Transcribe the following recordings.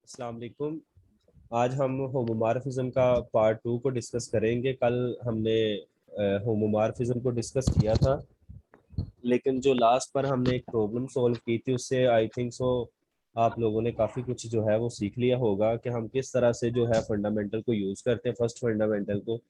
अस्सलाम वालेकुम। आज हम होमोमॉर्फिज्म का पार्ट 2 को डिस्कस करेंगे। कल हमने होमोमॉर्फिज्म को डिस्कस किया था, लेकिन जो लास्ट पर हमने एक प्रॉब्लम सॉल्व की थी उससे आई थिंक सो आप लोगों ने काफ़ी कुछ जो है वो सीख लिया होगा कि हम किस तरह से जो है फंडामेंटल को यूज़ करते हैं, फर्स्ट फंडामेंटल को,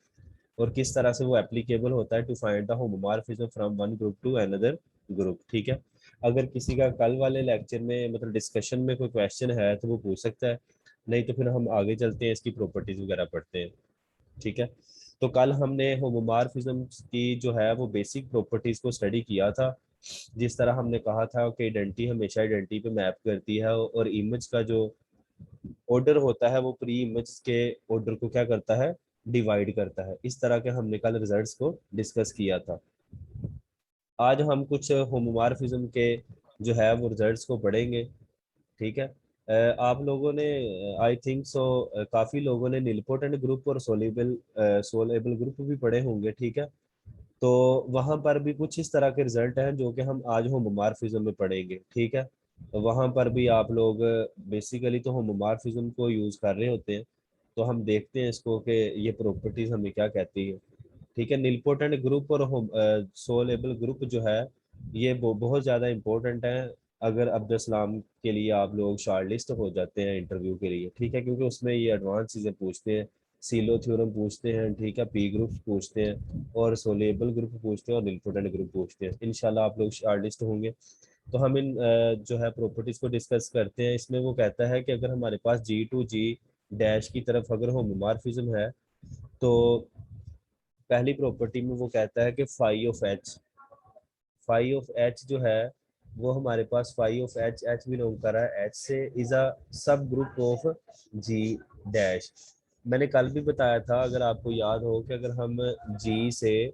और किस तरह से वो एप्लीकेबल होता है to find the homomorphism from one group to another group. ठीक है, अगर किसी का कल वाले लेक्चर में मतलब डिस्कशन में कोई क्वेश्चन है तो वो पूछ सकता है, नहीं तो फिर हम आगे चलते हैं, इसकी प्रॉपर्टीज वगैरह पढ़ते हैं। ठीक है, तो कल हमने होमोमॉर्फिज्म की जो है वो बेसिक प्रॉपर्टीज को स्टडी किया था। जिस तरह हमने कहा था कि आइडेंटिटी हमेशा आइडेंटिटी पे मैप करती है, और इमेज का जो ऑर्डर होता है वो प्री इमेज के ऑर्डर को क्या करता है, डिवाइड करता है। इस तरह के हमने कल रिजल्ट्स को डिस्कस किया था। आज हम कुछ होमोमॉर्फिज्म के जो है वो रिजल्ट्स को पढ़ेंगे। ठीक है, आप लोगों ने आई थिंक सो काफ़ी लोगों ने निलपोटेंट ग्रुप और सोलेबल सोलेबल ग्रुप भी पढ़े होंगे। ठीक है, तो वहाँ पर भी कुछ इस तरह के रिजल्ट हैं जो कि हम आज होमोमॉर्फिज्म में पढ़ेंगे। ठीक है, तो वहाँ पर भी आप लोग बेसिकली तो होमोमॉर्फिज्म को यूज़ कर रहे होते हैं, तो हम देखते हैं इसको कि ये प्रॉपर्टीज हमें क्या कहती है। ठीक है, निलपोटेंट ग्रुप और सोलेबल ग्रुप जो है ये बहुत ज़्यादा इंपॉर्टेंट है अगर अब्दुलसलाम के लिए आप लोग शॉर्ट लिस्ट हो जाते हैं इंटरव्यू के लिए। ठीक है, क्योंकि उसमें ये एडवांस चीज़ें पूछते हैं, सीलो थ्योरम पूछते हैं, ठीक है, पी ग्रुप पूछते हैं, और सोलेबल ग्रुप पूछते हैं, और निलपोटेंट ग्रुप पूछते हैं। इंशाल्लाह आप लोग शॉर्ट लिस्ट होंगे। तो हम इन जो है प्रॉपर्टीज को डिस्कस करते हैं। इसमें वो कहता है कि अगर हमारे पास जी टू जी डैश की तरफ अगर होमोमॉर्फिज्म है, तो पहली प्रॉपर्टी में वो कहता है कि फाई ऑफ एच जो है वो हमारे पास phi of H, H belong कर रहा है एच से, इज अ सब ग्रुप ऑफ जी डैश। मैंने कल भी बताया था, अगर आपको याद हो, कि अगर हम जी से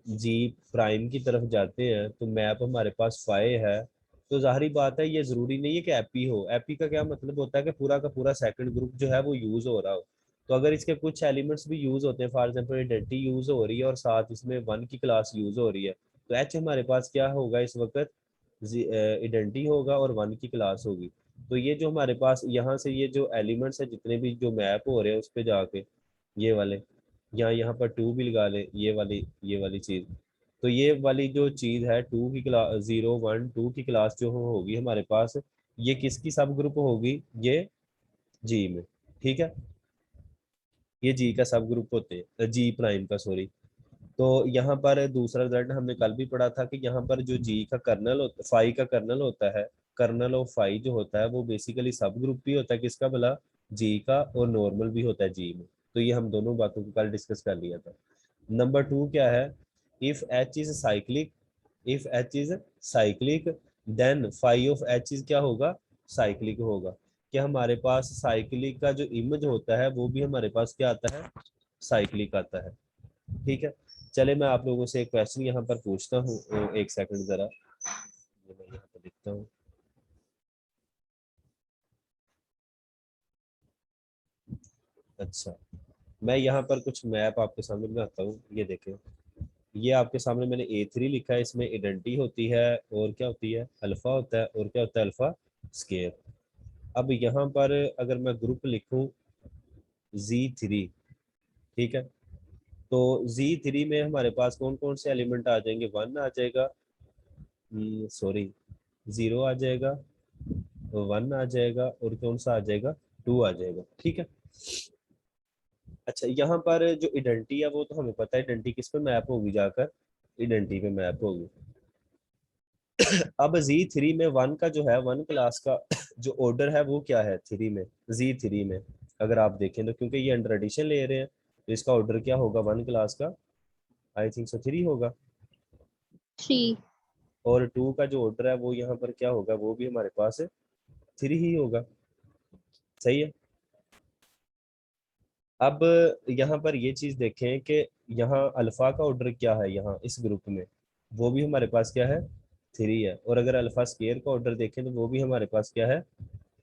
जी प्राइम की तरफ जाते हैं तो मैप हमारे पास फाई है। तो जाहिर बात है ये जरूरी नहीं है कि एपी हो। एपी का क्या मतलब होता है कि पूरा का पूरा सेकंड ग्रुप जो है वो यूज हो रहा हो। तो अगर इसके कुछ एलिमेंट्स भी यूज होते हैं, फॉर एग्जांपल आइडेंटिटी यूज हो रही है और साथ इसमें वन की क्लास यूज हो रही है, तो एच हमारे पास क्या होगा इस वक्त, आइडेंटिटी होगा और वन की क्लास होगी। तो ये जो हमारे पास यहाँ से ये जो एलिमेंट्स है जितने भी जो मैप हो रहे हैं उस पर जाके ये वाले, या यहाँ पर टू भी लगा ले, ये वाली चीज। तो ये वाली जो चीज है टू की क्लास, जीरो वन टू की क्लास जो होगी हमारे पास, ये किसकी सब ग्रुप होगी, ये जी में। ठीक है, ये जी का सब ग्रुप होते हैं, जी प्राइम का, सॉरी। तो यहाँ पर दूसरा रिजल्ट हमने कल भी पढ़ा था कि यहाँ पर जो जी का कर्नल होता, फाई का कर्नल होता है, कर्नल ऑफ फाई जो होता है वो बेसिकली सब ग्रुप भी होता है किसका भला, जी का, और नॉर्मल भी होता है जी में। तो ये हम दोनों बातों को कल डिस्कस कर लिया था। नंबर टू क्या है, if H is cyclic, if H is cyclic then phi of H is क्या होगा, साइक्लिक होगा। कि हमारे पास साइक्लिक का जो इमेज होता है वो भी हमारे पास क्या आता है, साइक्लिक आता है। ठीक है, चले मैं आप लोगों से एक क्वेश्चन यहाँ पर पूछता हूँ, एक सेकंड जरा, ये मैं यहाँ पर लिखता हूँ। अच्छा, मैं यहाँ पर कुछ मैप आपके सामने बनाता हूँ, ये देखें। ये आपके सामने मैंने A3 लिखा है, इसमें आइडेंटिटी होती है और क्या होती है, अल्फा होता है, और क्या होता है, अल्फा स्केयर। अब यहाँ पर अगर मैं ग्रुप लिखूँ Z3, ठीक है, तो Z3 में हमारे पास कौन कौन से एलिमेंट आ जाएंगे, वन आ जाएगा, सॉरी, जीरो आ जाएगा, वन आ जाएगा, और कौन सा आ जाएगा, टू आ जाएगा। ठीक है, अच्छा, यहाँ पर जो आइडेंटिटी है वो तो हमें पता है, आइडेंटिटी किस पे मैप होगी, जाकर आइडेंटिटी पे मैप होगी। अब Z3 में वन का जो है, वन क्लास का जो ऑर्डर है वो क्या है थ्री में, Z3 में अगर आप देखें तो, क्योंकि ये अंडर एडिशन ले रहे हैं, तो इसका ऑर्डर क्या होगा वन क्लास का, आई थिंक सो थ्री होगा। थ्री। और टू का जो ऑर्डर है वो यहाँ पर क्या होगा, वो भी हमारे पास थ्री ही होगा। सही है। अब यहाँ पर ये चीज देखें कि यहाँ अल्फा का ऑर्डर क्या है, यहाँ इस ग्रुप में वो भी हमारे पास क्या है, थ्री है। और अगर अल्फा स्केयर का ऑर्डर देखें तो वो भी हमारे पास क्या है,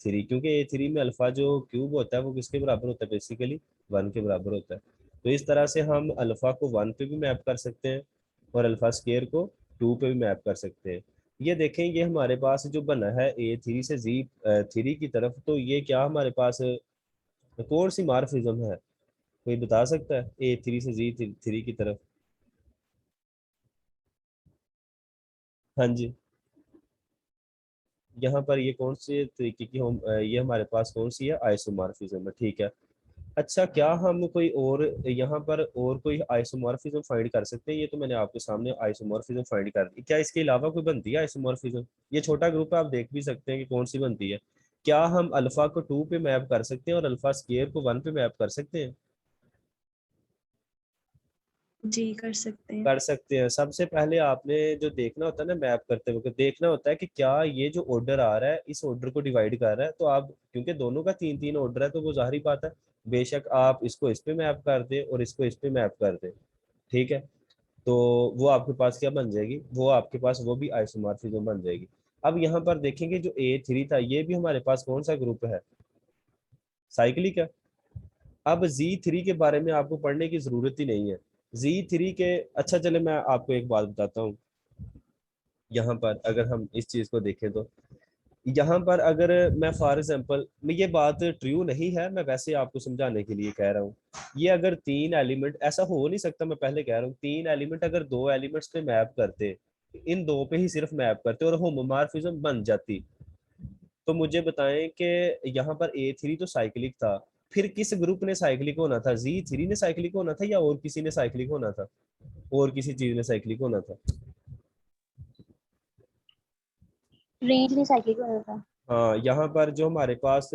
थ्री। क्योंकि A3 में अल्फा जो क्यूब होता है वो किसके बराबर होता है, बेसिकली वन के बराबर होता है। तो इस तरह से हम अल्फा को वन पे भी मैप कर सकते हैं और अल्फा स्केयर को टू पे भी मैप कर सकते हैं। ये देखें, ये हमारे पास जो बना है A3 से Z3 की तरफ, तो ये क्या हमारे पास कौन सी मार्फिज्म है? कोई बता सकता है A3 से Z3 की तरफ? हाँ जी, यहाँ पर ये कौन सी तरीके की हम ये हमारे पास कौन सी है? आइसोमॉर्फिज्म है, ठीक है। अच्छा, क्या हम कोई और यहाँ पर और कोई आइसोमॉर्फिज्म फाइंड कर सकते हैं? ये तो मैंने आपके सामने आइसोमॉर्फिज्म फाइंड कर दी, क्या इसके अलावा कोई बनती है आइसोमॉर्फिज्म? ये छोटा ग्रुप है, आप देख भी सकते हैं कि कौन सी बनती है। क्या हम अल्फा को 2 पे मैप कर सकते हैं और अल्फा स्केयर को 1 पे मैप कर सकते हैं? जी कर सकते हैं। कर सकते हैं। सबसे पहले आपने जो देखना होता है ना, मैप करते वक्त देखना होता है कि क्या ये जो ऑर्डर आ रहा है इस ऑर्डर को डिवाइड कर रहा है। तो आप, क्योंकि दोनों का 3 3 ऑर्डर है, तो वो जाहिर बात है, बेशक आप इसको इस पे मैप कर दें और इसको इस पे मैप कर दें, ठीक है, तो वो आपके पास क्या बन जाएगी? वो आपके पास वो भी आइसोमॉर्फिज्म बन जाएगी। अब यहाँ पर देखेंगे जो A3 था, ये भी हमारे पास कौन सा ग्रुप है? साइक्लिक है। अब Z3 के बारे में आपको पढ़ने की जरूरत ही नहीं है। Z3 के, अच्छा चले मैं आपको एक बात बताता हूँ। यहाँ पर अगर हम इस चीज को देखें तो यहाँ पर अगर मैं फॉर एग्जांपल, मैं ये बात ट्रू नहीं है, मैं वैसे आपको समझाने के लिए कह रहा हूँ। ये अगर 3 एलिमेंट, ऐसा हो नहीं सकता, मैं पहले कह रहा हूँ 3 एलिमेंट अगर 2 एलिमेंट्स पे मैप करते, इन दो पे ही सिर्फ मैप करते और होमोमॉर्फिज्म बन जाती, तो मुझे बताएं कि यहाँ पर A3 तो साइक्लिक था, फिर किस ग्रुप ने साइक्लिक होना था? Z3 ने साइक्लिक होना था या और किसी ने साइक्लिक होना था? और किसी चीज ने साइक्लिक होना था? रेंज में साइकिल हो रहा था। हाँ, यहाँ पर जो हमारे पास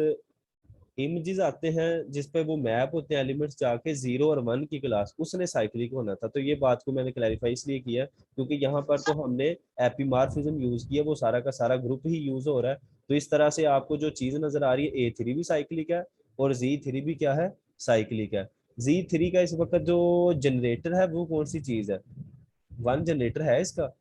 इमेजेस आते हैं जिस पे वो मैप होते हैं एलिमेंट्स, जाके 0 और 1 की क्लास, उसने साइक्लिक होना था। तो ये बात को मैंने क्लैरिफाई इसलिए किया क्योंकि यहाँ पर तो हमने एपीमॉर्फिज्म यूज किया, वो सारा का सारा ग्रुप ही यूज हो रहा है। तो इस तरह से आपको जो चीज नजर आ रही है, A3 भी साइक्लिक है और Z3 भी क्या है? साइक्लिक है। Z3 का इस वक्त जो जनरेटर है वो कौन सी चीज है? 1 जनरेटर है इसका।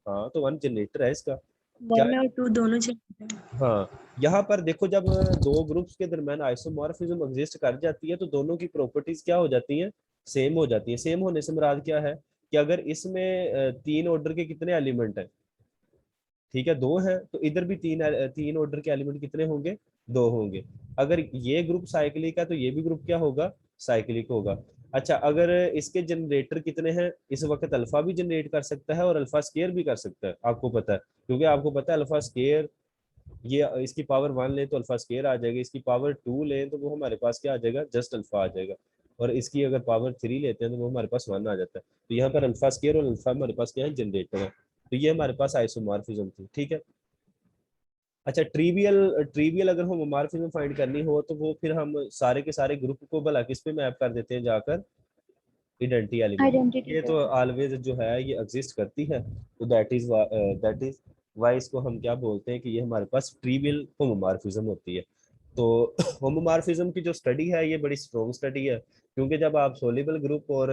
हाँ, तो 1 जनरेटर है इसका। क्या? 1 और 2 दोनों चाहिए थे। हाँ, यहाँ पर देखो, जब दो ग्रुप्स के दरमियान आइसोमॉर्फिज्म एग्जिस्ट कर जाती है तो दोनों की प्रॉपर्टीज क्या हो जाती हैं? सेम हो जाती है। सेम होने से मुराद क्या है कि अगर इसमें 3 ऑर्डर के कितने एलिमेंट हैं? ठीक है, 2 हैं, तो इधर भी 3 ऑर्डर के एलिमेंट कितने होंगे? 2 होंगे। अगर ये ग्रुप साइक्लिक है तो ये भी ग्रुप क्या होगा? साइक्लिक होगा। अच्छा, अगर इसके जनरेटर कितने हैं? इस वक्त अल्फा भी जनरेट कर सकता है और अल्फा स्केयर भी कर सकता है, आपको पता है, क्योंकि आपको पता है अल्फा स्केयर, ये इसकी पावर 1 लें तो अल्फा स्केयर आ जाएगा, इसकी पावर 2 लें तो वो हमारे पास क्या आ जाएगा? जस्ट अल्फा आ जाएगा। और इसकी अगर पावर 3 लेते हैं तो वो हमारे पास 1 आ जाता है। तो यहाँ पर अल्फा स्केयर और अल्फा हमारे पास क्या है? जनरेटर है। तो ये हमारे पास आइसोमॉर्फिज्म थी, ठीक है। अच्छा, ट्रिवियल ट्रिवियल अगर होमोमॉर्फिज्म फाइंड करनी हो तो वो फिर हम सारे के सारे ग्रुप को भला किस पे मैप कर देते हैं जाकर? Identity element. आइडेंटिटी ये पे। तो ऑलवेज जो है ये एग्जिस्ट करती है, तो दैट इज वाई इसको हम क्या बोलते हैं कि ये हमारे पास ट्रिवियल होमोमॉर्फिज्म होती है। तो होमोमॉर्फिज्म की जो स्टडी है ये बड़ी स्ट्रॉन्ग स्टडी है, क्योंकि जब आप सोल्यूबल ग्रुप और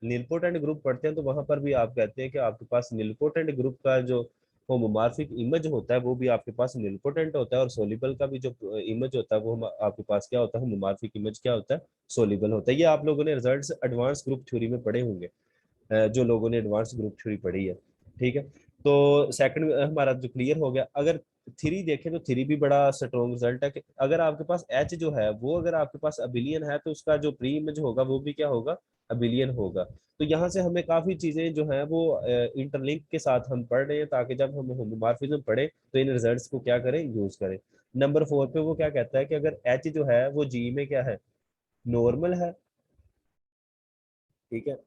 निलपोटेंट ग्रुप पढ़ते हैं तो वहां पर भी आप कहते हैं कि आपके पास निलपोटेंट ग्रुप का जो होमोमॉर्फिक इमेज होता है वो भी आपके पास निलपोटेंट होता है, और सोल्यूबल का भी जो इमेज होता है वो आपके पास क्या होता है? होमोमॉर्फिक इमेज क्या होता है? सोल्यूबल होता है। ये आप लोगों ने रिजल्ट्स एडवांस ग्रुप थ्योरी में पढ़े होंगे, जो लोगों ने एडवांस ग्रुप थ्योरी पढ़ी है, ठीक है। तो सेकंड हमारा जो क्लियर हो गया। अगर 3 देखें तो 3 भी बड़ा स्ट्रॉन्ग रिजल्ट है कि अगर आपके पास H जो है वो अगर आपके पास अबिलियन है तो उसका जो प्री इमेज होगा वो भी क्या होगा? अबिलियन होगा। तो यहाँ से हमें काफी चीजें जो है वो इंटरलिंक के साथ हम पढ़ रहे हैं, ताकि जब हम होमोमॉर्फिज्म पढ़े तो इन रिजल्ट्स को क्या करें? यूज करें। नंबर 4 पे वो क्या कहता है कि अगर H जो है वो G में क्या है? नॉर्मल है, ठीक है।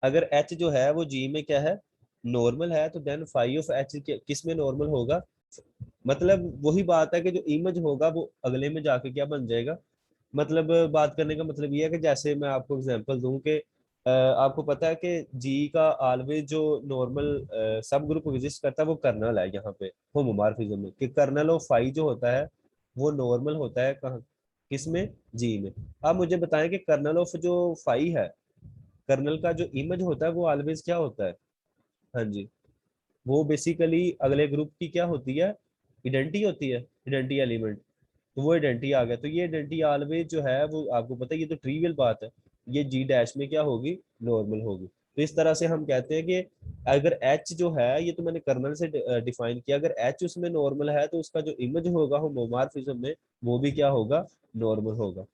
अगर H जो है वो G में क्या है? नॉर्मल है, तो देन फाई ऑफ H किस में नॉर्मल होगा? मतलब वही बात है कि जो इमेज होगा वो अगले में जाके क्या बन जाएगा? मतलब बात करने का मतलब ये है कि जैसे मैं आपको एग्जांपल दूं कि आपको पता है कि जी का ऑलवेज जो नॉर्मल सब ग्रुप एग्जिस्ट करता है वो कर्नल है यहाँ पे होमोमॉर्फिज्म में, कि कर्नल ऑफ फाई जो होता है वो नॉर्मल होता है कहाँ? किसमें? जी में। आप मुझे बताएं कि कर्नल ऑफ जो फाई है, कर्नल का जो इमेज होता है वो ऑलवेज क्या होता है? हाँ जी, वो बेसिकली अगले ग्रुप की क्या होती है? आइडेंटिटी होती है, आइडेंटिटी एलिमेंट। तो वो आइडेंटिटी आ गया, तो ये आइडेंटिटी ऑलवेज जो है वो आपको पता है, ये तो ट्रिवियल बात है, ये G डैश में क्या होगी? नॉर्मल होगी। तो इस तरह से हम कहते हैं कि अगर एच जो है, ये तो मैंने कर्नल से डिफाइन किया, अगर एच उसमें नॉर्मल है तो उसका जो इमेज होगा होमोमॉर्फिज्म में वो भी क्या होगा, नॉर्मल होगा।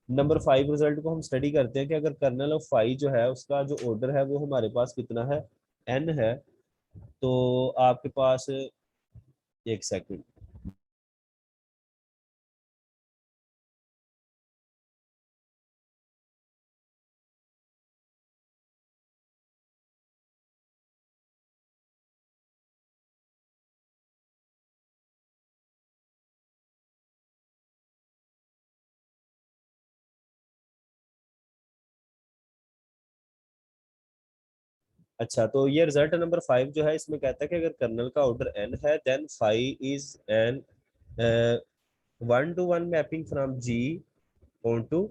नंबर 5 रिजल्ट को हम स्टडी करते हैं कि अगर कर्नल ऑफ फाई जो है उसका जो ऑर्डर है वो हमारे पास कितना है, एन है। तो आपके पास एक सेकंड, अच्छा तो ये रिजल्ट नंबर 5 जो है इसमें कहता है कि अगर कर्नल का ऑर्डर एन है then phi is an 1-to-1 mapping from G onto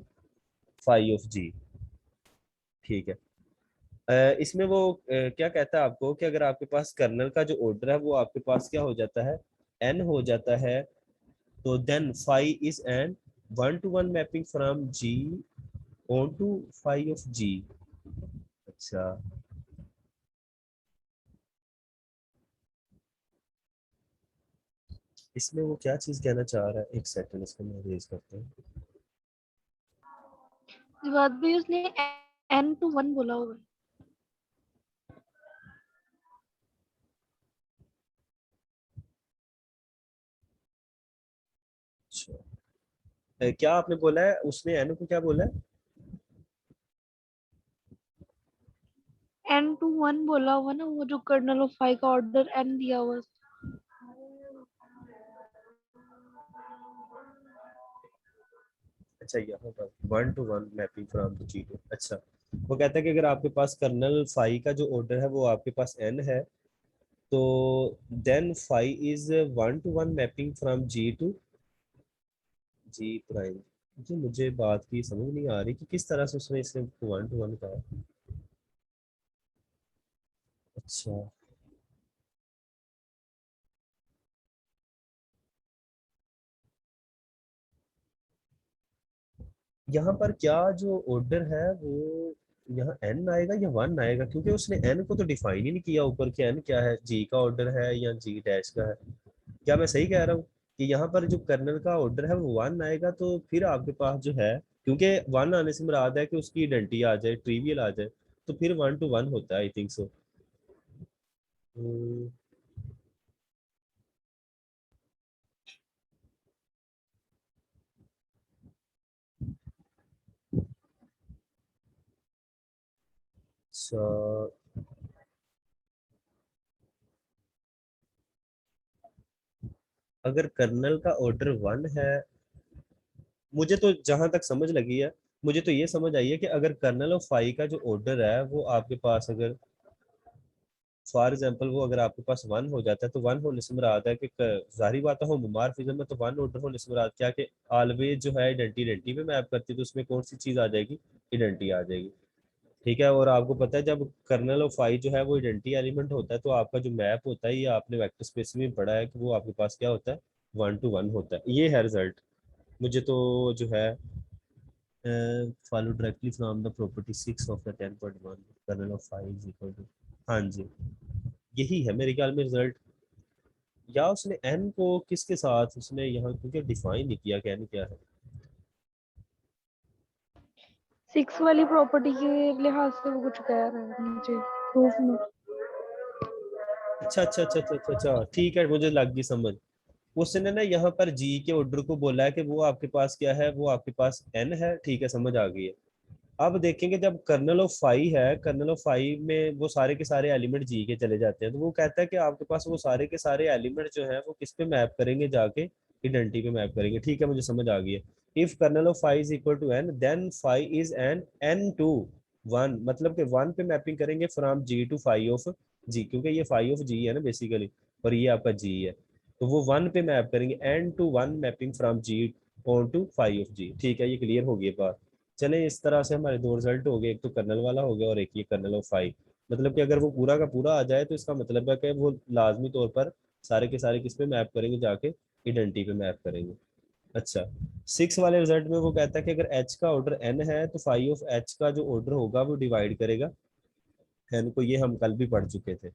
phi of G. ठीक है। इसमें वो क्या कहता है आपको कि अगर आपके पास कर्नल का जो ऑर्डर है वो आपके पास क्या हो जाता है, एन हो जाता है, तो then phi is an 1-to-1 mapping from G onto phi of G. अच्छा, इसमें वो क्या चीज कहना चाह रहा है, एक सेकंड इसको मैं रेज करता हूँ। इस बात भी उसने n to 1 बोला होगा। अच्छा, क्या आपने बोला है, उसने एन को क्या बोला है? n to 1 बोला होगा ना, वो जो कर्नल ऑफ फाई का ऑर्डर n दिया हुआ। अच्छा, यहाँ पर 1-to-1 mapping from G to, अच्छा वो कहता है कि अगर आपके पास कर्नल फाई का जो ऑर्डर है वो आपके पास एन है, तो then phi is 1-to-1 mapping from G to G prime. जी मुझे बात की समझ नहीं आ रही कि किस तरह से उसने इसे 1-to-1 कहा। अच्छा, यहाँ पर क्या जो ऑर्डर है वो यहाँ एन आएगा या 1 आएगा, क्योंकि उसने एन को तो डिफाइन ही नहीं किया ऊपर कि एन क्या है, जी का ऑर्डर है या जी डैश का है। क्या मैं सही कह रहा हूँ कि यहाँ पर जो कर्नल का ऑर्डर है वो 1 आएगा, तो फिर आपके पास जो है, क्योंकि 1 आने से मुराद है कि उसकी आइडेंटिटी आ जाए, ट्रिवियल आ जाए, तो फिर 1-to-1 होता है, आई थिंक सो। अच्छा, अगर कर्नल का ऑर्डर 1 है, मुझे तो जहां तक समझ लगी है, मुझे तो ये समझ आई है कि अगर कर्नल ऑफ फाई का जो ऑर्डर है वो आपके पास अगर फॉर एग्जांपल वो अगर आपके पास 1 हो जाता है, तो 1 होने से मुराद है कि जाहिर बात है होमोमॉर्फिज्म में तो 1 ऑर्डर होने से मुराद क्या कि ऑलवेज जो है आइडेंटिटी आइडेंटिटी पे मैप करती है, तो उसमें कौन सी चीज आ जाएगी, आइडेंटिटी आ जाएगी। ठीक है, और आपको पता है जब कर्नल ऑफ फाई जो है वो आइडेंटिटी एलिमेंट होता है, तो आपका जो मैप होता है, ये आपने वेक्टर स्पेस में पढ़ा है कि वो आपके पास क्या होता है, 1-to-1 होता है। ये है रिजल्ट। मुझे तो जो है follow directly from the property 6 of the 10.1 kernel of phi is equal to, हाँ जी यही है मेरे ख्याल में रिजल्ट। या उसने n को किसके साथ उसने यहाँ क्योंकि डिफाइन नहीं किया कि n क्या है। 6 वाली प्रॉपर्टी के लिहाज से वो कुछ कह रहा है मुझे प्रूफ में। अच्छा अच्छा अच्छा अच्छा अच्छा अच्छा, ठीक है, मुझे लग गई समझ। उसने ना यहाँ पर जी के ऑर्डर को बोला है कि वो आपके पास क्या है, वो आपके पास n है, ठीक है, समझ आ गई है। अब देखेंगे जब कर्नल ऑफ फाई है, कर्नल ऑफ फाई में वो सारे के सारे एलिमेंट जी के चले जाते हैं, तो वो कहता है कि आपके पास वो सारे के सारे एलिमेंट जो है वो किस पे मैप करेंगे, जाके आइडेंटिटी पे मैप करेंगे। ठीक है, मुझे समझ आ गई है। If kernel of phi is equal to N then phi is an n-to-1, मतलब कि 1 पे मैपिंग करेंगे from G to phi of G, क्योंकि ये फाई ऑफ जी है ना बेसिकली, और ये आपका जी है, तो वो 1 पे मैप करेंगे, n-to-1 mapping from G onto phi of G. ठीक है, ये क्लियर हो गई बात। चले, इस तरह से हमारे दो रिजल्ट हो गए, एक तो कर्नल वाला हो गया और एक ये कर्नल ऑफ फाइव। मतलब कि अगर वो पूरा का पूरा आ जाए तो इसका मतलब है कि वो लाजमी तौर पर सारे के सारे किस पे मैप करेंगे, जाके आइडेंटिटी पे मैप करेंगे। अच्छा, 6 वाले रिजल्ट में वो कहता है कि अगर एच का ऑर्डर एन है तो फाइव ऑफ एच का जो ऑर्डर होगा वो डिवाइड करेगा एन को, ये हम कल भी पढ़ चुके थे।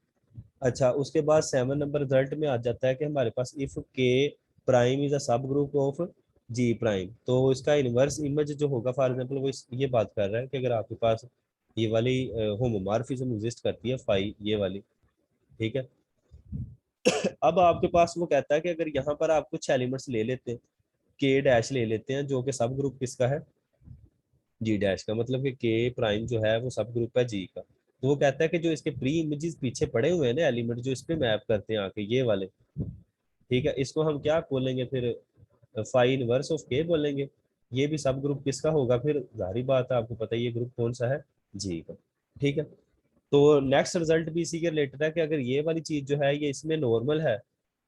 अच्छा, उसके बाद 7 नंबर रिजल्ट में आ जाता है कि हमारे पास इफ के प्राइम इज अ सब ग्रुप ऑफ जी प्राइम, तो इसका इनवर्स इमेज जो होगा, फॉर एग्जांपल वो ये बात कर रहा है कि अगर आपके पास ये वाली होमोमॉर्फिज्म एग्जिस्ट करती है फाई, ये वाली, ठीक है। अब आपके पास वो कहता है कि अगर यहाँ पर आप कुछ एलिमेंट्स ले लेते हैं, के डैश ले लेते हैं, जो कि सब ग्रुप किसका है, जी डैश का, मतलब कि के प्राइम जो है वो सब ग्रुप है जी का। तो वो कहता है कि जो इसके प्री इमेजेस पीछे पड़े हुए हैं ना एलिमेंट, जो इस पे मैप करते हैं आके, ये वाले, ठीक है, इसको हम क्या बोलेंगे फिर, फाई इनवर्स ऑफ के बोलेंगे। ये भी सब ग्रुप किसका होगा, फिर जाहिर बात है आपको पता है ये ग्रुप कौन सा है, जी का, ठीक है। तो नेक्स्ट रिजल्ट भी इसी के रिलेटेड है कि अगर ये वाली चीज जो है ये इसमें नॉर्मल है,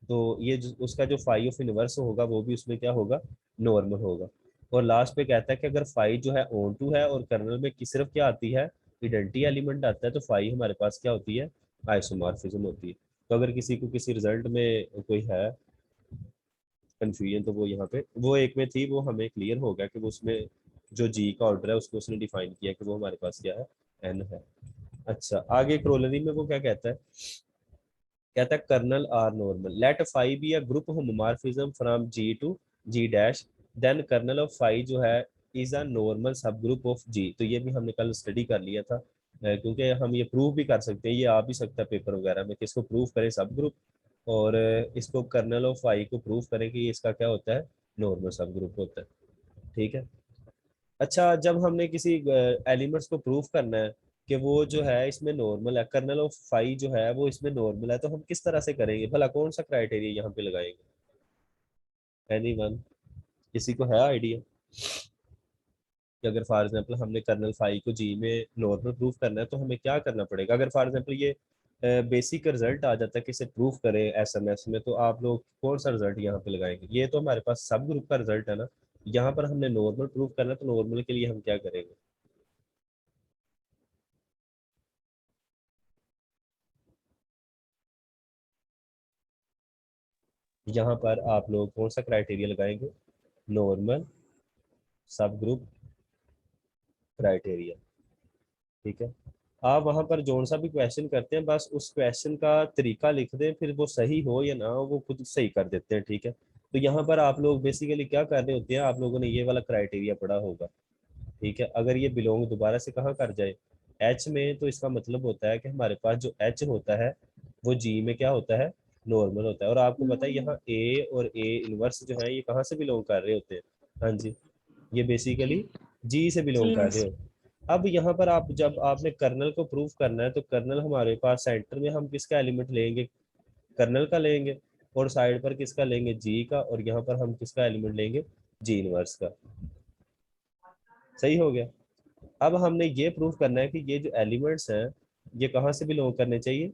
तो ये उसका जो फाई ऑफ इनवर्स होगा वो भी उसमें क्या होगा, नॉर्मल होगा। और लास्ट पे कहता है कि अगर फाई जो है ऑन टू है और कर्नल में सिर्फ क्या आती है, इडेंटिटी एलिमेंट आता है, तो फाई हमारे पास क्या होती है, आइसोमॉर्फिज्म होती है। तो अगर किसी को किसी रिजल्ट में कोई है कंफ्यूजन, तो वो यहाँ पे वो एक में थी, वो हमें क्लियर हो गया कि वो उसमें जो जी का ऑर्डर है उसको उसने डिफाइन किया कि वो हमारे पास क्या है, एन है। अच्छा, आगे क्रोलरी में वो क्या कहता है, कहता है kernel are normal, let phi be a group homomorphism from G to G dash, then kernel of phi जो है is a normal subgroup of G. तो ये भी हमने कल स्टडी कर लिया था, क्योंकि हम ये प्रूव भी कर सकते हैं, ये आ भी सकता है पेपर वगैरह में, किसको प्रूव करें सब ग्रुप, और इसको कर्नल ऑफ फाई को प्रूव करें कि इसका क्या होता है, नॉर्मल सब ग्रुप होता है, ठीक है। अच्छा, जब हमने किसी एलिमेंट्स को प्रूव करना है कि वो जो है इसमें नॉर्मल है, कर्नल ऑफ फाई जो है वो इसमें नॉर्मल है, तो हम किस तरह से करेंगे भला, कौन सा क्राइटेरिया यहाँ पे लगाएंगे, एनीवन, किसी को है आइडिया कि अगर फॉर एग्जांपल हमने कर्नल फाई को जी में नॉर्मल प्रूव करना है तो हमें क्या करना पड़ेगा। अगर फॉर एग्जांपल ये बेसिक रिजल्ट आ जाता है कि इसे प्रूव करें एसएमएस में, तो आप लोग कौन सा रिजल्ट यहाँ पे लगाएंगे, ये तो हमारे पास सब ग्रुप का रिजल्ट है ना, यहाँ पर हमने नॉर्मल प्रूव करना है, तो नॉर्मल के लिए हम क्या करेंगे, यहाँ पर आप लोग कौन सा क्राइटेरिया लगाएंगे, नॉर्मल सब ग्रुप क्राइटेरिया, ठीक है। आप वहां पर जो सा भी क्वेश्चन करते हैं बस उस क्वेश्चन का तरीका लिख दें, फिर वो सही हो या ना हो वो खुद सही कर देते हैं, ठीक है। तो यहाँ पर आप लोग बेसिकली क्या कर रहे होते हैं, आप लोगों ने ये वाला क्राइटेरिया पढ़ा होगा, ठीक है। अगर ये बिलोंग दोबारा से कहाँ कर जाए, एच में, तो इसका मतलब होता है कि हमारे पास जो एच होता है वो जी में क्या होता है, नॉर्मल होता है। और आपको पता है यहाँ ए और ए इनवर्स जो है ये कहाँ से बिलोंग कर रहे होते हैं, हाँ जी, ये बेसिकली जी से बिलोंग जी कर रहे हो। अब यहाँ पर आप जब आपने कर्नल को प्रूव करना है, तो कर्नल हमारे पास सेंटर में हम किसका एलिमेंट लेंगे, कर्नल का लेंगे, और साइड पर किसका लेंगे, जी का, और यहाँ पर हम किसका एलिमेंट लेंगे, जी इनवर्स का। सही हो गया। अब हमने ये प्रूव करना है कि ये जो एलिमेंट्स हैं ये कहाँ से बिलोंग करने चाहिए,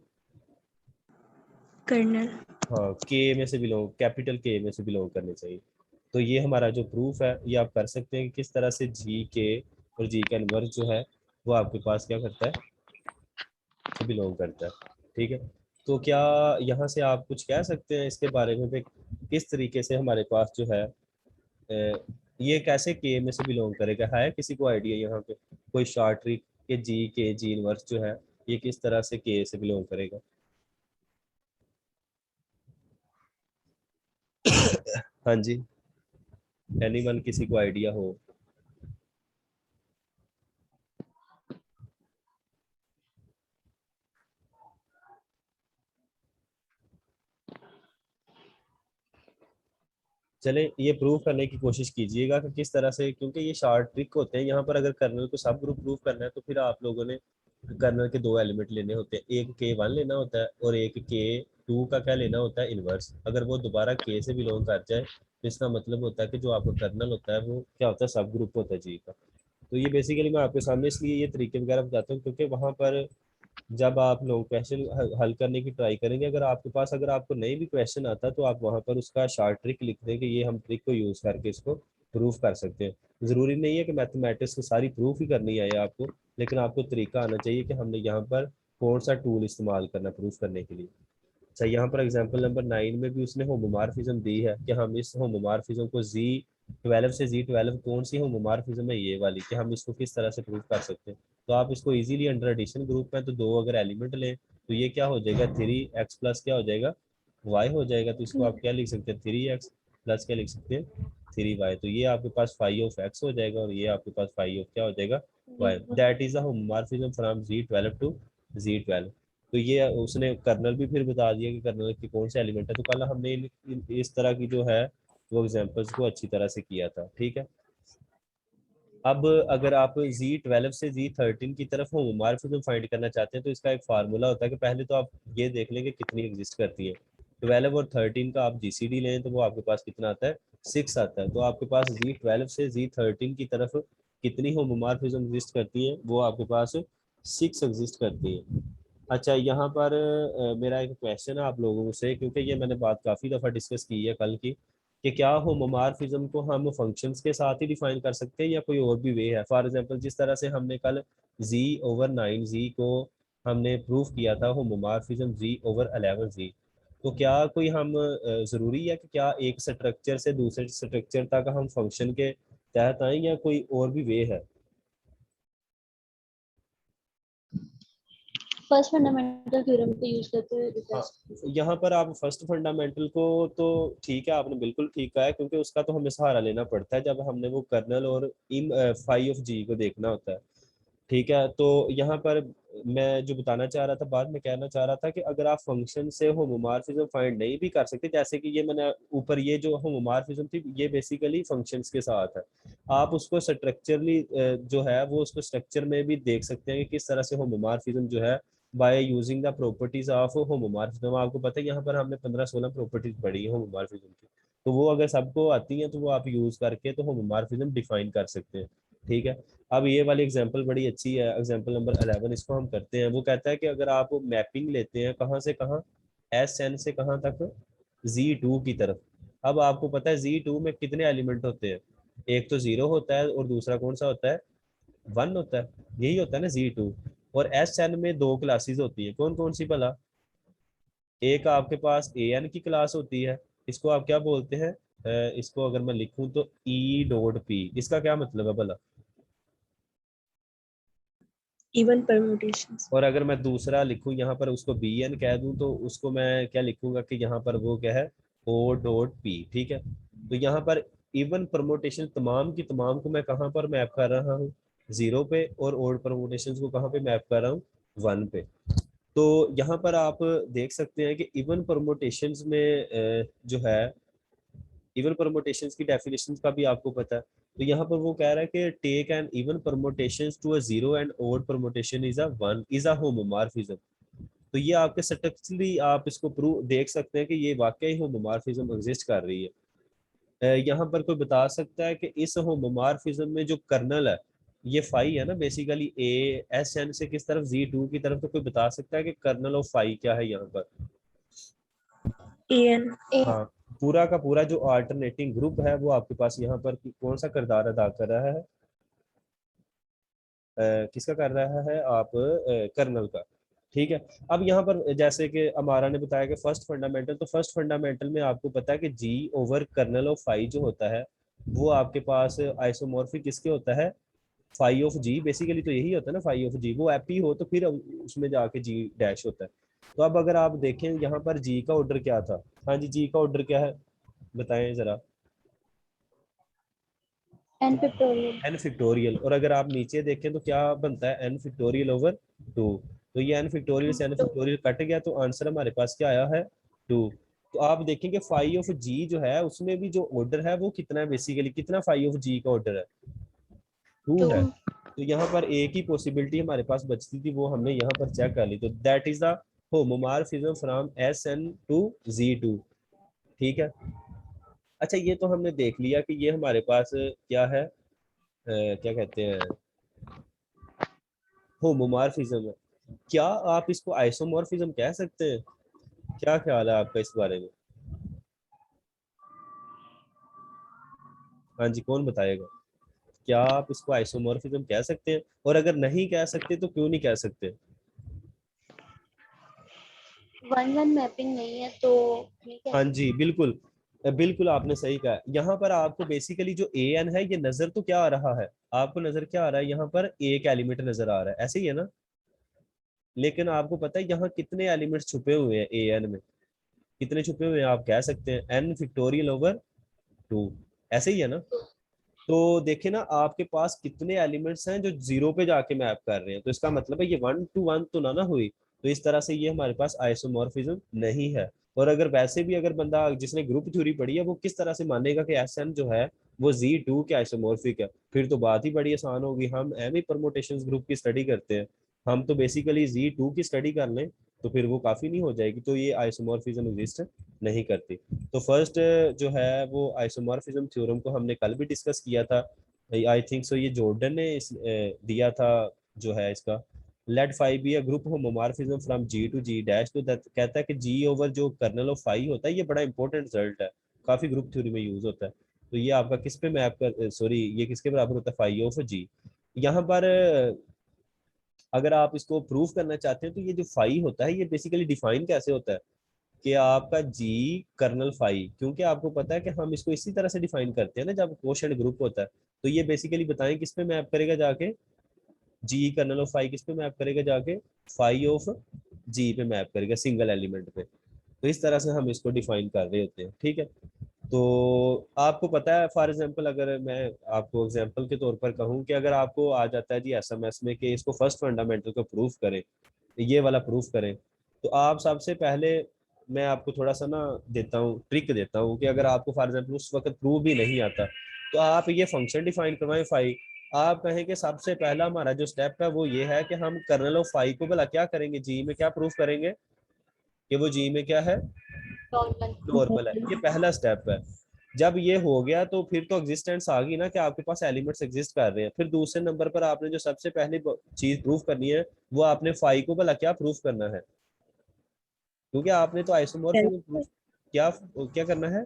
कर्नल। हाँ, के में से बिलोंग, कैपिटल के में से बिलोंग करने चाहिए। तो ये हमारा जो प्रूफ है ये आप कर सकते हैं कि किस तरह से जी के और जी का इनवर्स जो है वो आपके पास क्या करता है, से बिलोंग करता है, ठीक है। तो क्या यहाँ से आप कुछ कह सकते हैं इसके बारे में भी, किस तरीके से हमारे पास जो है ये कैसे के में से बिलोंग करेगा, है किसी को आइडिया यहाँ पे, कोई शॉर्ट ट्रिक के जी इनवर्स जो है ये किस तरह से के से बिलोंग करेगा, हाँ जी, एनीवन, किसी को आइडिया हो। चले ये प्रूव करने की कोशिश कीजिएगा कि किस तरह से, क्योंकि ये शॉर्ट ट्रिक होते हैं यहाँ पर। अगर कर्नल को सब ग्रुप प्रूव करना है तो फिर आप लोगों ने कर्नल के दो एलिमेंट लेने होते हैं, एक के वन लेना होता है और एक के टू का क्या लेना होता है, इनवर्स। अगर वो दोबारा के से बिलोंग कर जाए तो इसका मतलब होता है कि जो आपका कर्नल होता है वो क्या होता है, सब ग्रुप होता है जी का। तो ये बेसिकली मैं आपके सामने इसलिए ये तरीके वगैरह बताता हूँ क्योंकि वहाँ पर जब आप लोग क्वेश्चन हल करने की ट्राई करेंगे, अगर आपके पास, अगर आपको नहीं भी क्वेश्चन आता तो आप वहाँ पर उसका शॉर्ट ट्रिक लिख दें कि ये हम ट्रिक को यूज़ करके इसको प्रूफ कर सकते हैं। ज़रूरी नहीं है कि मैथमेटिक्स की सारी प्रूफ ही करनी आए आपको, लेकिन आपको तरीका आना चाहिए कि हमने यहाँ पर कौन सा टूल इस्तेमाल करना प्रूफ करने के लिए। अच्छा, यहाँ पर एग्जाम्पल नंबर 9 में भी उसने होमोमॉर्फिज्म दी है कि हम इस होमोमॉर्फिज्म को Z12 से Z12 कौन सी होमोमॉर्फिज्म है, ये वाली, कि हम इसको किस तरह से प्रूफ कर सकते हैं। तो आप इसको इजीली अंडर एडिशन ग्रुप में तो 2 अगर एलिमेंट लें तो ये क्या हो जाएगा 3x प्लस क्या हो जाएगा y हो जाएगा। तो इसको आप क्या लिख सकते हैं 3x प्लस क्या लिख सकते हैं 3y। तो ये आपके पास फाई ऑफ x हो जाएगा और ये आपके पास फाई ऑफ क्या हो जाएगा y। That is a homomorphism from Z12 to Z12। तो ये उसने कर्नल भी फिर बता दिया कि कर्नल के कौन से एलिमेंट है। तो कल हमने इस तरह की जो है वो एग्जांपल्स को अच्छी तरह से किया था, ठीक है। अब अगर आप Z12 से Z13 की तरफ होमोमॉर्फिज्म फाइंड करना चाहते हैं तो इसका एक फार्मूला होता है कि पहले तो आप ये देख लेंगे कितनी एग्जिस्ट करती है। 12 और 13 का आप GCD लें तो वो आपके पास कितना आता है 6 आता है। तो आपके पास Z12 से Z13 की तरफ कितनी होमोमॉर्फिज्म एग्जिस्ट करती है, वो आपके पास 6 एग्जिस्ट करती है। अच्छा, यहाँ पर मेरा एक क्वेश्चन है आप लोगों से, क्योंकि ये मैंने बात काफ़ी दफ़ा डिस्कस की है कल की, कि क्या होमोमॉर्फिज्म को हम फंक्शंस के साथ ही डिफाइन कर सकते हैं या कोई और भी वे है। फॉर एग्जांपल जिस तरह से हमने कल z/9z को हमने प्रूव किया था होमोमॉर्फिज्म z/11z, तो क्या कोई हम ज़रूरी है कि क्या एक स्ट्रक्चर से दूसरे स्ट्रक्चर तक हम फंक्शन के तहत आए या कोई और भी वे है। फर्स्ट फंडामेंटल थ्योरम को यूज करते हुए हाँ, रिक्वेस्ट। यहाँ पर आप फर्स्ट फंडामेंटल को तो ठीक है, आपने बिल्कुल ठीक कहा है, क्योंकि उसका तो हमें सहारा लेना पड़ता है जब हमने वो कर्नल और इन फाई ऑफ जी को देखना होता है, ठीक है। तो यहाँ पर मैं जो बताना चाह रहा था, बाद में कहना चाह रहा था कि अगर आप फंक्शन से होमोमॉर्फिज्म फाइंड नहीं भी कर सकते, जैसे कि ये मैंने ऊपर ये जो होमोमॉर्फिज्म थी ये बेसिकली फंक्शंस के साथ है, आप उसको स्ट्रक्चरली जो है वो उसको स्ट्रक्चर में भी देख सकते हैं कि किस तरह से होमोमॉर्फिज्म जो है by using the properties of homomorphism. आपको पता है यहाँ पर हमने 15-16 प्रॉपर्टीज पढ़ी है होमोमॉर्फिज्म की, तो वो अगर सबको आती हैं तो वो आप यूज करके तो होमोमॉर्फिज्म डिफाइन कर सकते हैं, ठीक है। अब ये वाली एग्जांपल बड़ी अच्छी है, एग्जांपल नंबर 11, इसको हम करते हैं। वो कहता है कि अगर आप मैपिंग लेते हैं कहाँ से कहाँ, SN से कहाँ तक, Z2 की तरफ। अब आपको पता है Z2 में कितने एलिमेंट होते हैं, एक तो 0 होता है और दूसरा कौन सा होता है 1 होता है, यही होता है ना Z2। और SN में 2 क्लासेस होती है, कौन कौन सी भला। एक आपके पास AN की क्लास होती है, इसको आप क्या बोलते हैं, इसको अगर मैं लिखूं तो E.P, इसका क्या मतलब है भला। Even permutations. और अगर मैं दूसरा लिखूं यहाँ पर उसको BN कह दूं तो उसको मैं क्या लिखूंगा कि यहाँ पर वो क्या है O.P, ठीक है। तो यहाँ पर इवन परमोटेशन तमाम की तमाम को मैं कहाँ पर मैप कर रहा हूँ 0 पे, और ओड परमोटेशन को कहाँ पे मैप कर रहा हूँ 1 पे। तो यहाँ पर आप देख सकते हैं कि इवन परमोटेशंस में जो है इवन परमोटेशंस की डेफिनेशन का भी आपको पता है। तो यहाँ पर वो कह रहा है कि take an even permutations to a 0 and odd permutation is a 1 is a homomorphism. तो ये आपके स्ट्रक्चरली आप इसको प्रूव देख सकते हैं कि ये वाकई होमोमॉर्फिज्म एग्जिस्ट कर रही है। यहाँ पर कोई बता सकता है कि इस होमोमॉर्फिज्म में जो कर्नल है ये फाई है ना बेसिकली ASN से किस तरफ Z2 की तरफ, तो कोई बता सकता है कि कर्नल ऑफ फाई क्या है यहाँ पर। AN। हाँ, पूरा का पूरा जो अल्टरनेटिंग ग्रुप है वो आपके पास यहाँ पर कौन सा किरदार अदा कर रहा है, किसका कर रहा है आप कर्नल का, ठीक है। अब यहाँ पर जैसे कि अमारा ने बताया कि फर्स्ट फंडामेंटल, तो फर्स्ट फंडामेंटल में आपको पता है कि G/कर्नल ऑफ फाई जो होता है वो आपके पास आइसोमॉर्फिक किसके होता है फाई ऑफ G, बेसिकली तो यही होता है ना फाई ऑफ G, वो एपी हो तो फिर उसमें जाके G' होता है। तो अब अगर आप देखें यहाँ पर G का ऑर्डर क्या था, हाँ जी G का ऑर्डर क्या है बताएं जरा। N factorial. n फैक्टोरियल, और अगर आप नीचे देखें तो क्या बनता है n फैक्टोरियल ओवर 2। तो ये n फैक्टोरियल से n फैक्टोरियल कट गया तो आंसर हमारे पास क्या आया है 2। तो आप देखेंगे फाई ऑफ G जो है उसमें भी जो ऑर्डर है वो कितना है, बेसिकली कितना फाई ऑफ G का ऑर्डर है 2 है। तो यहाँ पर एक ही पॉसिबिलिटी हमारे पास बचती थी, वो हमने यहाँ पर चेक कर ली। तो that is the homomorphism from SN to Z2, ठीक है। अच्छा, ये तो हमने देख लिया कि ये हमारे पास क्या है, क्या कहते हैं होमोमॉर्फिज्म है। क्या आप इसको आइसोमॉर्फिज्म कह सकते हैं, क्या ख्याल है आपका इस बारे में। हाँ जी, कौन बताएगा, क्या आप इसको आइसोमॉर्फिज्म कह सकते हैं, और अगर नहीं कह सकते तो क्यों नहीं कह सकते। 1-1 मैपिंग नहीं है तो नहीं कह हाँ सकते। जी, बिल्कुल बिल्कुल आपने सही कहा। यहाँ पर आपको बेसिकली जो AN है ये नजर तो क्या आ रहा है आपको नजर क्या आ रहा है, यहाँ पर एक एलिमेंट नजर आ रहा है, ऐसे ही है ना। लेकिन आपको पता है यहाँ कितने एलिमेंट्स छुपे हुए हैं, ए एन में कितने छुपे हुए हैं, आप कह सकते हैं एन फैक्टोरियल ओवर 2, ऐसे ही है ना। तो देखिए ना आपके पास कितने एलिमेंट्स हैं जो जीरो पे जाके मैप कर रहे हैं, तो इसका मतलब है ये 1 to 1 तो ना हुई। तो इस तरह से ये हमारे पास आइसोमॉर्फिज्म नहीं है। और अगर वैसे भी अगर बंदा जिसने ग्रुप थ्योरी पढ़ी है वो किस तरह से मानेगा कि एस एन जो है वो Z2 के आइसोमॉर्फिक है, फिर तो बात ही बड़ी आसान होगी। हम एम परमोटेशन ग्रुप की स्टडी करते हैं, हम तो बेसिकली Z2 की स्टडी कर लें तो फिर वो काफी नहीं हो जाएगी, तो ये आइसोमॉर्फिज्म एग्जिस्ट नहीं करती। तो फर्स्ट जो है वो आइसोमॉर्फिज्म थ्योरम को हमने कल भी डिस्कस किया था, आई थिंक सो ये जॉर्डन ने दिया था जो है इसका। Let phi be a group homomorphism from G to G dash, तो कहता है कि जी ओवर जो कर्नल ऑफ फाई होता है, ये बड़ा इंपॉर्टेंट रिजल्ट है, काफी ग्रुप थ्योरी में यूज होता है। तो ये आपका किस पे मैप कर, सॉरी ये किसके बराबर होता है, फाई ऑफ जी। यहाँ पर अगर आप इसको प्रूव करना चाहते हैं तो ये जो फाई होता है ये बेसिकली डिफाइन कैसे होता है कि आपका जी कर्नल फाई, क्योंकि आपको पता है कि हम इसको इसी तरह से डिफाइन करते हैं ना जब कोशेंट ग्रुप होता है। तो ये बेसिकली बताएं किस पे मैप करेगा जाके, जी कर्नल ऑफ फाई किस पे मैप करेगा जाके, फाई ऑफ जी पे मैप करेगा सिंगल एलिमेंट पे। तो इस तरह से हम इसको डिफाइन कर रहे होते हैं, ठीक है। तो आपको पता है फॉर एग्जांपल अगर मैं आपको एग्जांपल के तौर पर कहूँ कि अगर आपको आ जाता है जी एसएमएस में कि इसको फर्स्ट फंडामेंटल को प्रूफ करें, ये वाला प्रूफ करें, तो आप सबसे पहले मैं आपको थोड़ा सा ना देता हूँ, ट्रिक देता हूँ कि अगर आपको फॉर एग्जांपल उस वक्त प्रूफ भी नहीं आता तो आप ये फंक्शन डिफाइन करवाएं फाई। आप कहें कि सबसे पहला हमारा जो स्टेप है वो ये है कि हम कर्नल ऑफ फाई को भला क्या करेंगे, जी में क्या प्रूफ करेंगे कि वो जी में क्या है, नॉर्मल। नॉर्मल है। ये पहला स्टेप है। जब ये हो गया तो फिर तो एग्जिस्टेंस आ गई ना कि आपके पास एलिमेंट्स एग्जिस्ट कर रहे हैं। फिर दूसरे नंबर पर आपने जो सबसे पहले चीज प्रूफ करनी है वो आपने फाई को भला क्या प्रूफ करना है, क्योंकि आपने तो आइसोमॉर्फिज्म प्रूफ क्या क्या करना है,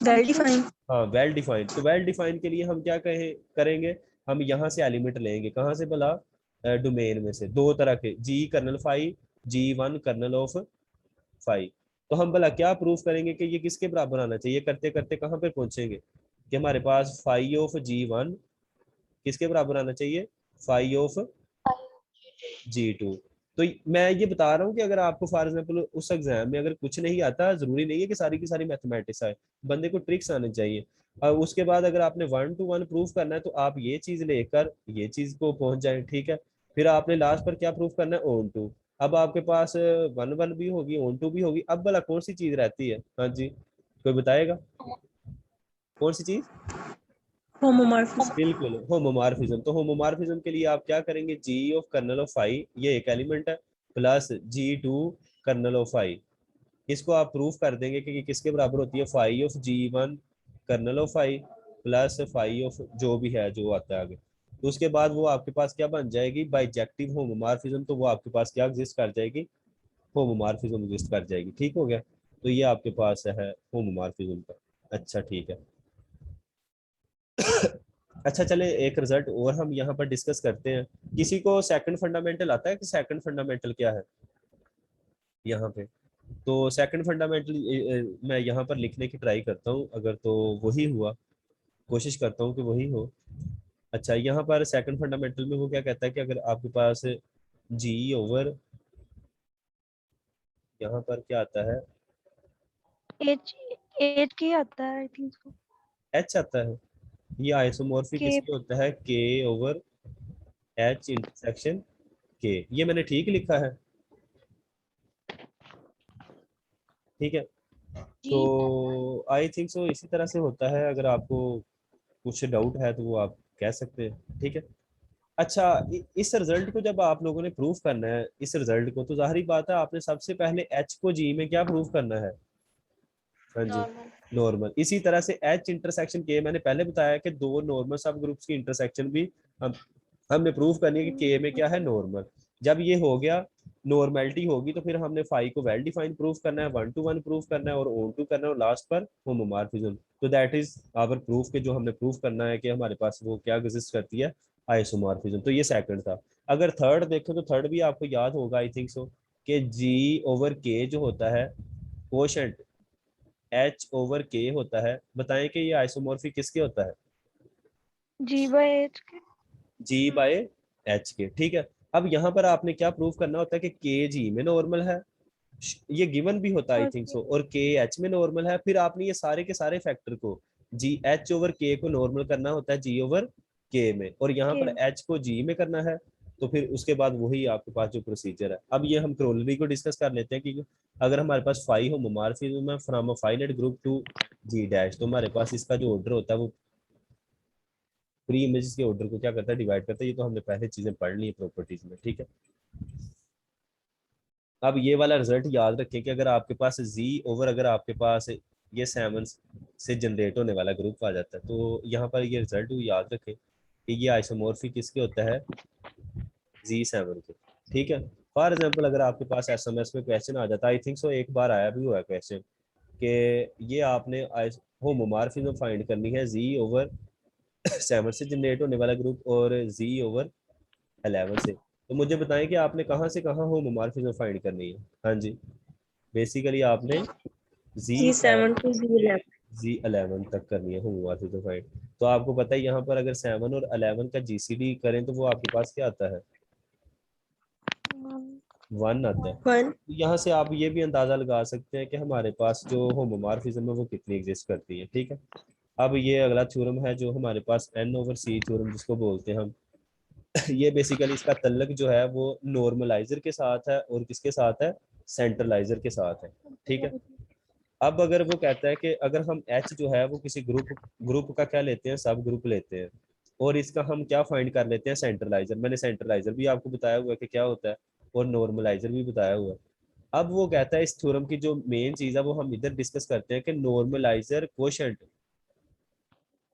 वेल डिफाइंड। हाँ वेल डिफाइंड। तो वेल डिफाइंड के लिए हम क्या करेंगे, हम यहाँ से एलिमेंट लेंगे, कहाँ से भला, डोमेन में से, दो तरह के, G kernel phi, G one kernel of phi. तो हम भला क्या प्रूफ करेंगे कि ये किसके बराबर आना चाहिए, करते करते कहाँ पे पहुंचेंगे कि हमारे पास फाई ऑफ जी1 किसके बराबर आना चाहिए, फाई ऑफ जी2। तो मैं ये बता रहा हूँ कि अगर आपको फॉर एग्जाम्पल उस एग्जाम में अगर कुछ नहीं आता, जरूरी नहीं है कि सारी की सारी मैथमेटिक्स आए, बंदे को ट्रिक्स आने चाहिए। और उसके बाद अगर आपने 1 to 1 प्रूफ करना है तो आप ये चीज लेकर ये चीज को पहुंच जाए, ठीक है। फिर आपने लास्ट पर क्या प्रूफ करना है, ऑन टू। अब आपके पास 1 1 भी होगी, ऑन टू भी होगी, अब भला कौन सी चीज रहती है, हाँ जी कोई बताएगा कौन सी चीज, होमोमॉर्फिज्म। बिल्कुल होमोमॉर्फिज्म। तो होमोमॉर्फिज्म के लिए आप क्या करेंगे, G of kernel of phi, ये एक एलिमेंट है, plus G two kernel of phi. इसको आप प्रूफ कर देंगे कि किसके बराबर होती है, phi of G one kernel of phi plus phi of जो भी है जो आता है आगे। तो उसके बाद वो आपके पास क्या बन जाएगी, बाइजेक्टिव होमोमॉर्फिज्म। तो वो आपके पास क्या एग्जिस्ट कर जाएगी, होमोमॉर्फिज्म एग्जिस्ट कर जाएगी, ठीक हो गया। तो ये आपके पास है होमोमॉर्फिज्म का। अच्छा ठीक है। अच्छा चले एक रिजल्ट और हम यहाँ पर डिस्कस करते हैं। किसी को सेकंड फंडामेंटल आता है कि सेकंड फंडामेंटल क्या है यहाँ पे, तो सेकंड फंडामेंटल मैं यहाँ पर लिखने की ट्राई करता हूँ, अगर तो वही हुआ, कोशिश करता हूँ कि वही हो। अच्छा यहाँ पर सेकंड फंडामेंटल में वो क्या कहता है कि अगर आपके पास जी ओवर, यहाँ पर क्या आता है, एच एच की आता है आई थिंक सो। एच आता है। ये आइसोमॉर्फिक के किसके होता है, के ओवर एच इंटरसेक्शन के। ये मैंने ठीक लिखा है, ठीक है। जी तो आई थिंक सो इसी तरह से होता है, अगर आपको कुछ डाउट है तो वो आप कह सकते हैं, ठीक है। अच्छा इस रिजल्ट को जब आप लोगों ने प्रूफ करना है, इस रिजल्ट को, तो जाहिर बात है आपने सबसे पहले एच को जी में क्या प्रूफ करना है, हाँ जी नॉर्मल। नॉर्मल। इसी तरह से एच इंटरसेक्शन के, मैंने पहले बताया कि दो नॉर्मल सब ग्रुप्स की इंटरसेक्शन भी हम हमने प्रूफ करनी है कि के में क्या है, नॉर्मल। जब ये हो गया, नॉर्मेलिटी होगी, तो फिर हमने फाई को वेल डिफाइंड प्रूफ करना है, 1 to 1 प्रूफ करना है और ऑन टू करना है, और लास्ट पर होमोमॉर्फिज्म। तो दैट इज आवर प्रूफ के जो हमने प्रूफ करना है कि हमारे पास वो क्या एग्जिस्ट करती है, आइसोमॉर्फिज्म। तो ये सेकंड था। अगर थर्ड देखो तो थर्ड भी आपको याद होगा आई थिंक सो कि जी ओवर के जो होता है, कोशेंट एच ओवर के होता है। बताएं कि ये आइसोमॉर्फिक किसके होता है, G/H के। G बाय H के, ठीक है। अब यहाँ पर आपने क्या प्रूव करना होता है कि K G में नॉर्मल है, ये गिवन भी होता है आई थिंक सो, और K H में नॉर्मल है। फिर आपने ये सारे के सारे फैक्टर को G H ओवर K को नॉर्मल करना होता है G ओवर K में, और यहाँ पर H को G में करना है। तो फिर उसके बाद वही आपके पास जो प्रोसीजर है। अब ये हम क्रोलरी को डिस्कस कर लेते हैं कि अगर हमारे पास फाई होमोमॉर्फिज्म है from a finite group to G dash, तो हमारे पास इसका जो ऑर्डर होता है वो प्री इमेजेस के ऑर्डर को क्या करता है, डिवाइड करता है। ये तो हमने पहले चीजें पढ़ ली है प्रॉपर्टीज में, ठीक है। अब ये वाला रिजल्ट याद रखें कि अगर आपके पास Z ओवर, अगर आपके पास ये 7 से जनरेट होने वाला ग्रुप आ जाता है, तो यहाँ पर ये रिजल्ट याद रखें कि ये आइसोमॉर्फिक किसके होता है, Z7 के, ठीक है। फॉर एग्जांपल अगर आपके पास SMS में क्वेश्चन आ जाता है, आई थिंक सो एक बार आया भी हुआ है क्वेश्चन, कि ये आपने होमोमॉर्फिज्म फाइंड करनी है Z ओवर 7 से जनरेट होने वाला ग्रुप और Z ओवर 11 से। तो मुझे बताएं कि आपने कहाँ से कहाँ होमोमॉर्फिज्म फाइंड करनी है। हाँ जी, बेसिकली आपने G7 to Z11। Z11 तक करनी है होमोमॉर्फिज्म फाइंड। तो आपको पता है यहाँ पर अगर 7 और 11 का GCD करें तो वो आपके पास क्या आता है, 1 आता है। 1। तो यहाँ से आप ये भी अंदाजा लगा सकते हैं कि हमारे पास जो होमोमॉर्फिज्म है वो कितनी एग्जिस्ट करती है, ठीक है। अब ये अगला थ्योरम है जो हमारे पास N ओवर C थ्योरम जिसको बोलते हैं हम। ये बेसिकली इसका तल्लक जो है वो नॉर्मलाइजर के साथ है और किसके साथ है, सेंट्रलाइजर के साथ है, ठीक है। अब अगर वो कहता है कि अगर हम H जो है वो किसी ग्रुप का क्या लेते हैं, सब ग्रुप लेते हैं, और इसका हम क्या फाइंड कर लेते हैं, सेंट्रलाइजर। मैंने सेंट्रलाइजर भी आपको बताया हुआ है कि क्या होता है, और नॉर्मलाइजर भी बताया हुआ है। अब वो कहता है इस थ्योरम की जो मेन चीज है वो हम इधर डिस्कस करते हैं कि नॉर्मलाइजर कोशेंट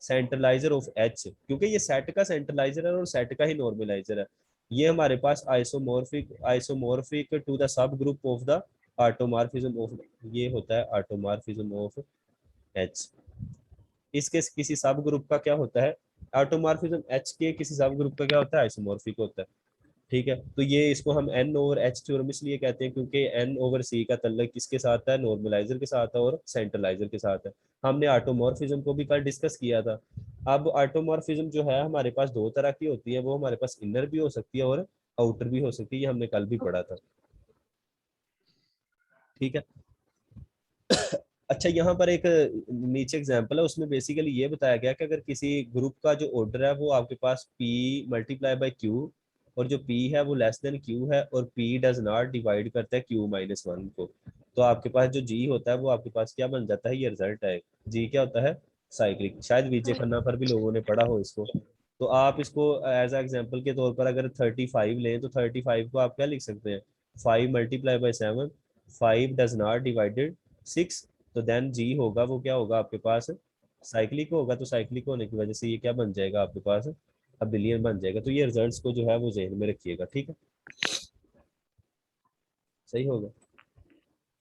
सेंट्रलाइजर ऑफ H, क्योंकि ये सेट का सेंट्रलाइजर है और सेट का ही नॉर्मलाइजर है। ये हमारे पास isomorphic to the subgroup of the automorphism of, ये होता है ऑटोमॉर्फिज्म ऑफ H। इसके किसी सब ग्रुप का क्या होता है, ऑटोमॉर्फिज्म H के किसी सब ग्रुप का क्या होता है, आइसोमॉर्फिक होता है, ठीक है। तो ये इसको हम N ओवर H थ्योरम इसलिए कहते हैं क्योंकि N ओवर C का तल्लक किसके साथ है, नॉर्मलाइजर के साथ है और सेंट्रलाइजर के साथ है। हमने ऑटोमॉर्फिज्म को भी कल डिस्कस किया था। अब ऑटोमॉर्फिज्म जो है हमारे पास दो तरह की होती है, वो हमारे पास इनर भी हो सकती है और आउटर भी हो सकती है, ये हमने कल भी पढ़ा था, ठीक है। अच्छा, यहाँ पर एक नीचे एग्जांपल है, उसमें बेसिकली ये बताया गया कि अगर किसी ग्रुप का जो ऑर्डर है वो आपके पास P मल्टीप्लाई बाय Q, और जो P है वो लेस देन Q है, और P डज नॉट डिवाइड करता है Q-1 को, तो आपके पास जो G होता है वो आपके पास क्या बन जाता है, ये रिजल्ट है। G क्या होता है, साइक्लिक। शायद विजय खन्ना पर भी लोगों ने पढ़ा हो इसको। तो आप इसको एज एग्जाम्पल के तौर पर अगर 35 लें तो 35 को आप क्या लिख सकते हैं, 5 multiply by 7, 5 does not divided 6, तो देन जी होगा वो क्या होगा आपके पास, साइक्लिक होगा। तो साइक्लिक होने की वजह से ये क्या बन जाएगा आपके पास, अबिलियन बन जाएगा। तो ये रिजल्ट्स को जो है वो जहन में रखिएगा, ठीक है, सही होगा।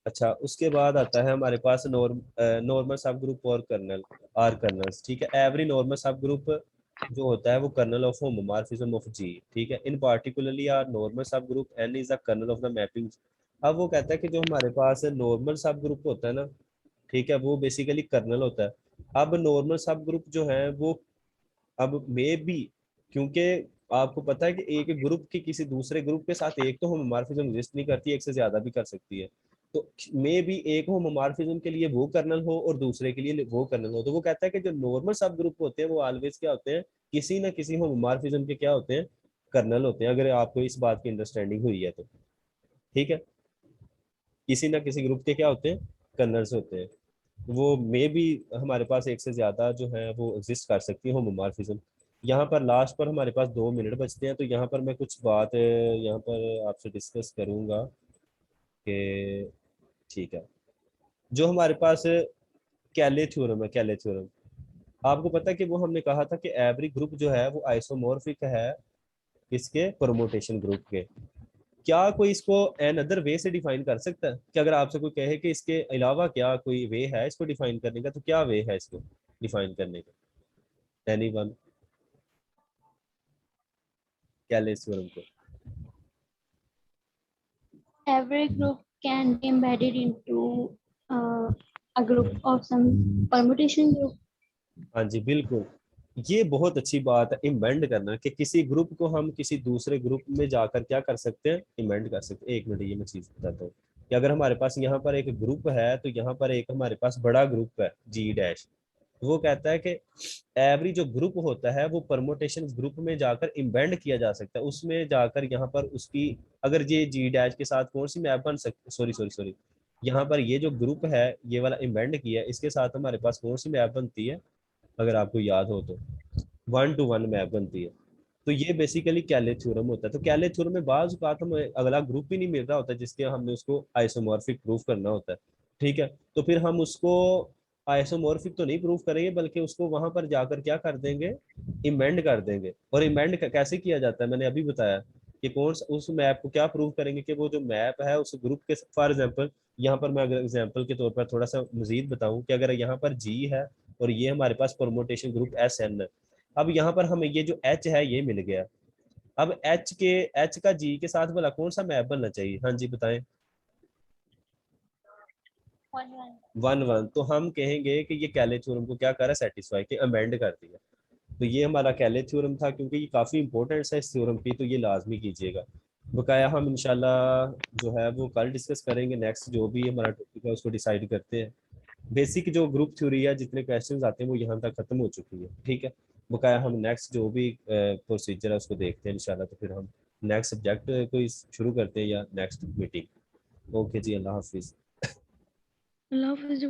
अच्छा, उसके बाद आता है हमारे पास नॉर्मल सब ग्रुप और कर्नल आर कर्नल्स, ठीक है। एवरी नॉर्मल सब ग्रुप जो होता है वो kernel of homomorphism of G, ठीक है। In particularly are normal subgroup N is the kernel of the mapping. अब वो कहता है कि जो हमारे पास नॉर्मल सब ग्रुप होता है ना, ठीक है, वो बेसिकली कर्नल होता है। अब नॉर्मल सब ग्रुप जो है वो अब मे बी, क्योंकि आपको पता है कि एक ग्रुप की किसी दूसरे ग्रुप के साथ एक तो होमोमॉर्फिज्म एग्जिस्ट नहीं करती, एक से ज्यादा भी कर सकती है। तो मे बी एक होमोमॉर्फिज्म के लिए वो कर्नल हो और दूसरे के लिए वो कर्नल हो। तो वो कहता है कि जो नॉर्मल सब ग्रुप होते हैं वो ऑलवेज क्या होते हैं, किसी ना किसी होमोमॉर्फिज्म के क्या होते हैं, कर्नल होते हैं। अगर आपको इस बात की अंडरस्टैंडिंग हुई है तो ठीक है, किसी ना किसी ग्रुप के क्या होते हैं, कर्नल्स होते हैं। वो मे भी हमारे पास एक से ज्यादा जो है वो एग्जिस्ट कर सकती है होमोमॉर्फिज्म। यहाँ पर लास्ट पर हमारे पास 2 मिनट बचते हैं, तो यहाँ पर मैं कुछ बात यहाँ पर आपसे डिस्कस करूंगा कि ठीक है, जो हमारे पास कैले थ्योरम है, कैले थ्योरम आपको पता है कि वो हमने कहा था कि एवरी ग्रुप जो है वो आइसोमॉर्फिक है इसके परमुटेशन ग्रुप के। क्या कोई इसको एन अदर वे से डिफाइन कर सकता है कि अगर आपसे कोई कहे कि इसके अलावा क्या कोई वे है इसको डिफाइन करने का, तो क्या वे है इसको डिफाइन करने का, एनीवन, कैलेस थ्योरम को। Every group can be embedded into a group of some permutation group. हाँ जी बिल्कुल, ये बहुत अच्छी बात है इमेंड करना, कि किसी ग्रुप को हम किसी दूसरे ग्रुप में जाकर क्या कर सकते हैं, इमेंड कर सकते हैं। एक मिनट, ये मैं चीज बताता हूँ कि अगर हमारे पास यहाँ पर एक ग्रुप है, तो यहाँ पर एक हमारे पास बड़ा ग्रुप है जी डैश, वो कहता है कि एवरी जो ग्रुप होता है वो परमोटेशन ग्रुप में जाकर इम्बेंड किया जा सकता है, उसमें जाकर यहाँ पर उसकी, अगर ये जी डैश के साथ कौन सी मैप बन सकती, सॉरी सॉरी सॉरी, यहाँ पर ये जो ग्रुप है ये वाला इम्बेंड किया है, इसके साथ हमारे पास कौन सी मैप बनती है, अगर आपको याद हो तो 1-to-1 मैप बनती है। तो ये बेसिकली कैले थ्योरम होता है। तो कैले थ्योरम में बाज बात हमें अगला ग्रुप ही नहीं मिल रहा होता जिसके हमने उसको आइसोमॉर्फिक प्रूफ करना होता है, ठीक है। तो फिर हम उसको आइसोमॉर्फिक तो नहीं प्रूफ करेंगे, बल्कि उसको वहां पर जाकर क्या कर देंगे, इमेंड कर देंगे। और इमेंड कैसे किया जाता है, मैंने अभी बताया कि कौन सा उस मैप को क्या प्रूव करेंगे कि वो जो मैप है उस ग्रुप के, फॉर एग्जांपल यहाँ पर मैं अगर एग्जांपल के तौर पर थोड़ा सा मजीद बताऊं कि अगर यहाँ पर जी है और ये हमारे पास परमोटेशन ग्रुप एस एन है, अब यहाँ पर हमें ये जो एच है ये मिल गया। अब एच का जी के साथ भला कौन सा मैप बनना चाहिए, हाँ जी बताएं। 1-1, तो हम कहेंगे कि ये कैले थ्योरम को क्या करा, सेटिस्फाई, कि अमेंड कर दिया। तो ये हमारा कैले थ्योरम था, क्योंकि ये काफ़ी इंपॉर्टेंट है इस थ्योरम की, तो ये लाजमी कीजिएगा। बकाया हम इंशाल्लाह जो है वो कल डिस्कस करेंगे, नेक्स्ट जो भी हमारा टॉपिक है उसको डिसाइड करते हैं। बेसिक जो ग्रुप थ्योरी है, जितने क्वेश्चंस आते हैं वो यहाँ तक खत्म हो चुकी है, ठीक है। बकाया हम नेक्स्ट जो भी प्रोसीजर है उसको देखते हैं इंशाल्लाह। तो फिर हम नेक्स्ट सब्जेक्ट को शुरू करते हैं या नेक्स्ट मीटिंग। ओके जी, अल्लाह हाफिज़। अल्लाह हाफिज़।